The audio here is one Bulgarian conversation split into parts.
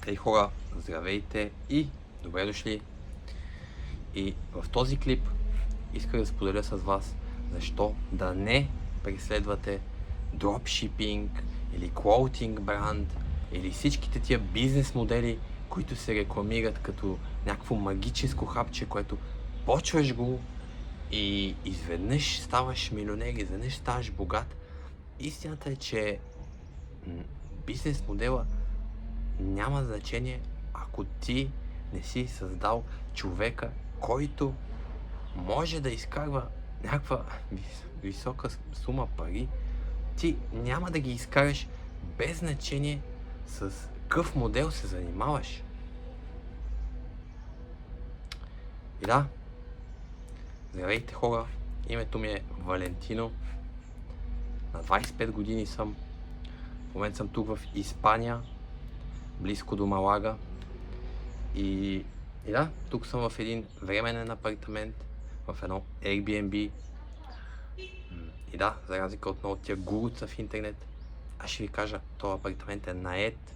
Ей хора, здравейте и добре дошли. И в този клип исках да споделя с вас защо да не преследвате дропшипинг или клоутинг бранд или всичките тия бизнес модели, които се рекламират като някакво магическо хапче, което почваш го и изведнъж ставаш милионер, изведнъж ставаш богат. Истината е, че бизнес модела няма значение, ако ти не си създал човека, който може да изкарва някаква висока сума пари. Ти няма да ги изкараш без значение с какъв модел се занимаваш. И да, здравейте хора, името ми е Валентино, на 25 години съм, в момента съм тук в Испания, близко до Малага. И да, тук съм в един временен апартамент, в едно Airbnb. И да, за разлика от много тия гуруца в интернет, аз ще ви кажа, този апартамент е наед,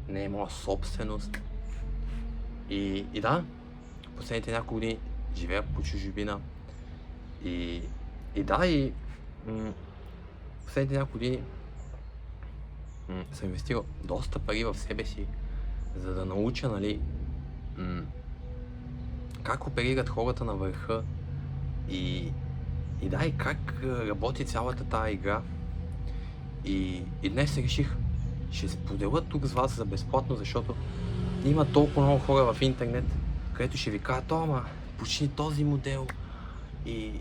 не е моя собственост. И да, последните няколко години живея по чужбина. И последните няколко години съм инвестирал доста пари в себе си, за да науча, нали, как оперират хората на върха и как работи цялата тази игра. И днес реших, ще споделя тук с вас за безплатно, защото има толкова много хора в интернет, където ще ви кажат, ама почни този модел и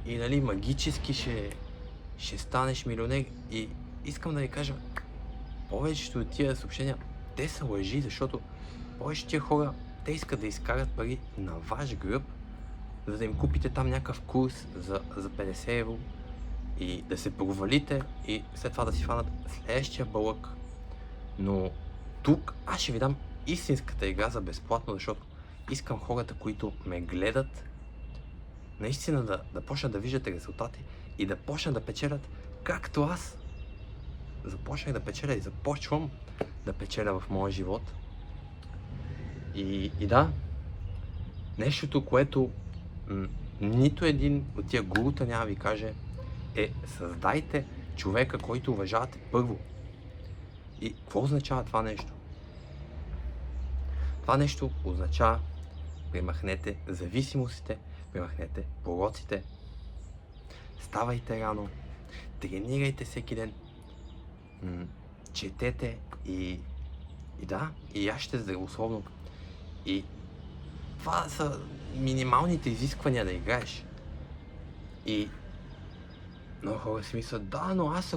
нали, магически ще станеш милионер. И искам да ви кажа, повечето от тия съобщения, те са лъжи, защото повечето тия хора, те искат да изкарат пари на ваш гръб, за да им купите там някакъв курс за 50 евро и да се провалите и след това да си фанат следващия бълък. Но тук аз ще ви дам истинската игра за безплатно, защото искам хората, които ме гледат, наистина да почнат да виждат резултати и да почнат да печелят, както аз започнах да печеля и започвам да печеля в моя живот. И да, нещото, което нито един от тия гурута няма ви каже, е създайте човека, който уважавате първо. И какво означава това нещо? Това нещо означава премахнете зависимостите, премахнете пороците, ставайте рано, тренирайте всеки ден, четете и яжте здравословно. И това са минималните изисквания да играеш. И много хора си мислят, да, но аз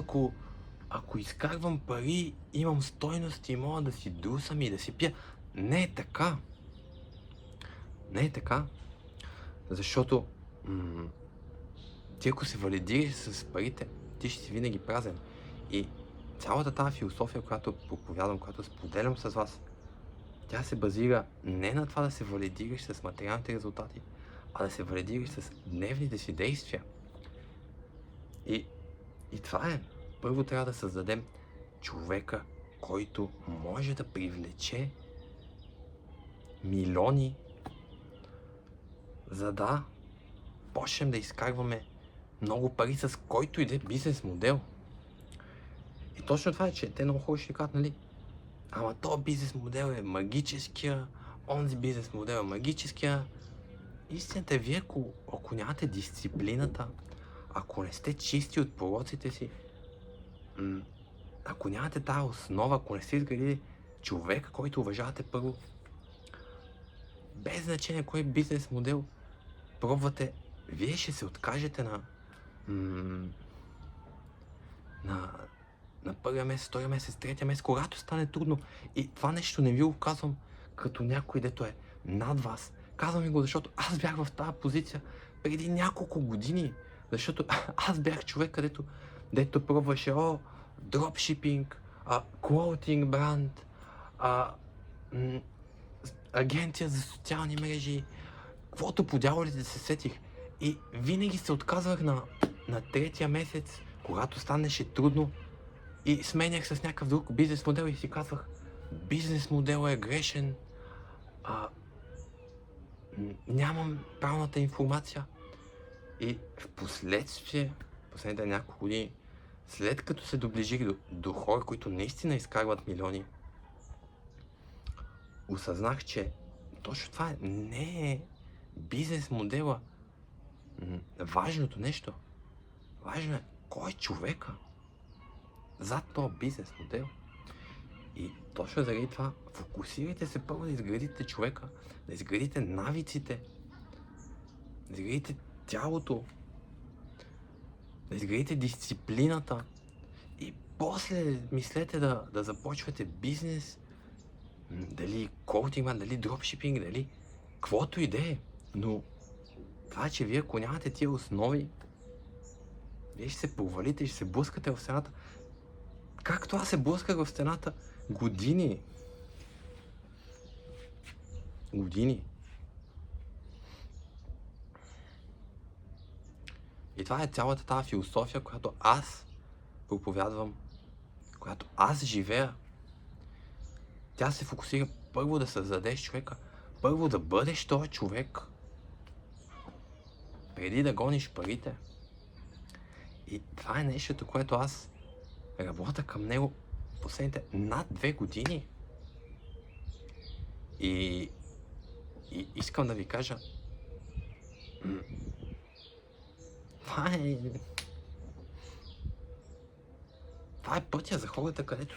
ако изкарвам пари, имам стойност и мога да си дусам и да си пия. Не е така. Не е така. Защото ти ако се валидираш с парите, ти ще си винаги празен. И цялата тази философия, която проповядвам, която споделям с вас, тя се базира не на това да се валидираш с материалните резултати, а да се валидираш с дневните си действия. И това е. Първо трябва да създадем човека, който може да привлече милиони, за да почнем да изкарваме много пари с който иде бизнес модел. И точно това е, че те много хора ще кажат, нали, ама този бизнес модел е магическия, онзи бизнес модел е магическия. Истината е, вие ако нямате дисциплината, ако не сте чисти от пороците си, ако нямате тази основа, ако не сте изградили човека, който уважавате първо, без значение кой бизнес модел пробвате, вие ще се откажете на първия месец, втория месец, третия месец, когато стане трудно. И това нещо не ви го казвам като някой, дето е над вас. Казвам ви го, защото аз бях в тази позиция преди няколко години. Защото аз бях човек, дето пробваше дропшипинг, клоутинг бранд, агенция за социални мрежи, каквото по дяволите се сетих. И винаги се отказвах на третия месец, когато станеше трудно, и сменях с някакъв друг бизнес модел и си казвах, бизнес моделът е грешен, нямам правилната информация. И в последствие, последните няколко години, след като се доближих до хора, които наистина изкарват милиони, осъзнах, че точно това не е бизнес модела. Важното нещо. Важно е кой е човека зад този бизнес модел. И точно заради това фокусирайте се първо да изградите човека, да изградите навиците, да изградите тялото, да изградите дисциплината и после мислете да започвате бизнес, дали коучинг, дали дропшипинг, дали каквото и да е. Но това, че вие ако нямате тия основи, вие ще се провалите и ще се блъскате в стената. Както аз се блъсках в стената години. И това е цялата тази философия, която аз проповядвам, която аз живея. Тя се фокусира първо да създадеш човека, първо да бъдеш този човек, преди да гониш парите. И това е нещото, което аз работя към него последните над 2 години. И искам да ви кажа, това е пътя за хората, където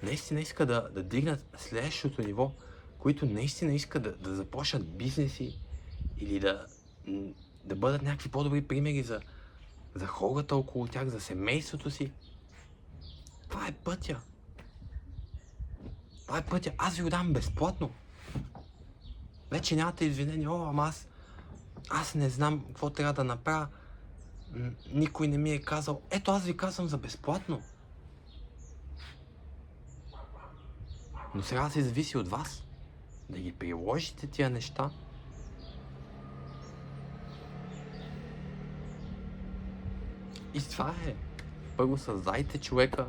наистина иска да дигнат следващото ниво, които наистина искат да започнат бизнеси или да бъдат някакви по-добри примери за хората около тях, за семейството си. Това е пътя. Това е пътя. Аз ви го дам безплатно. Вече нямате извинение. Ама аз не знам какво трябва да направя. Никой не ми е казал. Ето, аз ви казвам за безплатно. Но сега се зависи от вас да ги приложите тия неща. И това е. Първо създайте човека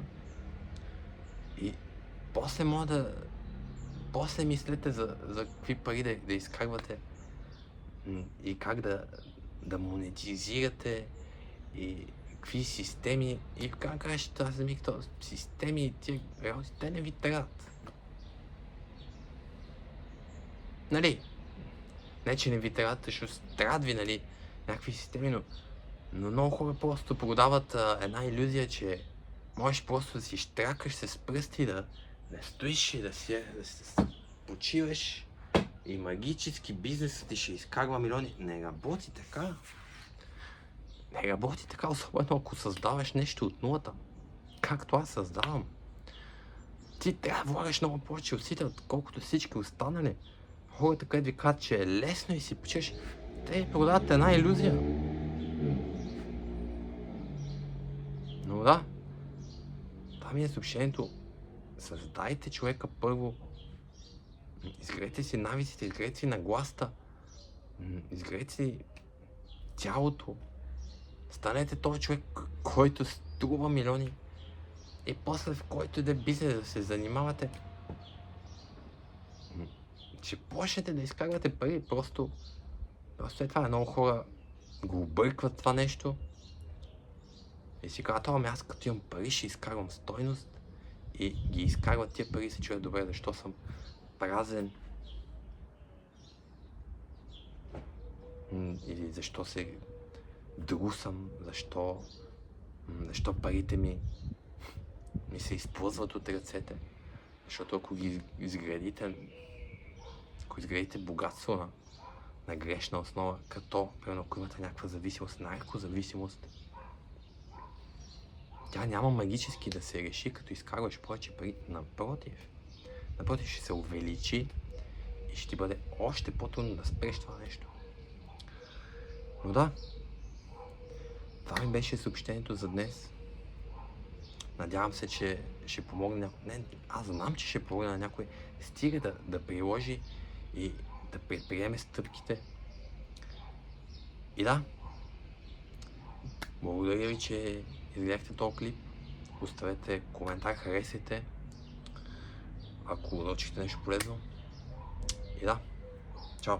и после мислете за какви пари да изкарвате и как да монетизирате и какви системи и как кажете, аз замих този системи и тия работи, те не ви трябват. Нали? Не, че не ви трябват, защото трябват ви, нали, някакви системи, но много хора просто продават една илюзия, че можеш просто да си щракаш с пръсти, да стоиш и да се почиваш и магически бизнесът ти ще изкарва милиони. Не работи така. Не работи така, особено ако създаваш нещо от нулата. Както аз създавам. Ти трябва да влагаш много повече усилия, отколкото всички останали. Хората, където ви казват, че е лесно и си почеш, те продават една илюзия. Но да, това ми е съобщението. Създайте човека първо. Изградете си навиците, изградете си нагласта. Изградете си тялото. Станете този човек, който струва милиони. И после в който и да е бизнес да се занимавате, ще почнете да изкарвате пари. Просто е това. Много хора го объркват това нещо. И си казват, аз като имам пари ще изкарвам стойност. И ги изкарват тия пари и се чуят, добре, защо съм празен. Или защо се друсам, защо парите ми се изплъзват от ръцете. Защото ако изградите богатство на грешна основа, като, примерно, ако имате някаква зависимост, наркозависимост, тя няма магически да се реши, като изкарваш повече пари. Напротив, ще се увеличи и ще ти бъде още по-трудно да спреш това нещо. Но да, това ми беше съобщението за днес. Надявам се, че ще помогне някой. Не, аз знам, че ще помогне на някой. Стига да приложи и да предприеме стъпките. И да, благодаря ви, че изгледахте този клип. Оставете коментар, харесайте. ако научихте нещо полезно. И да, чао!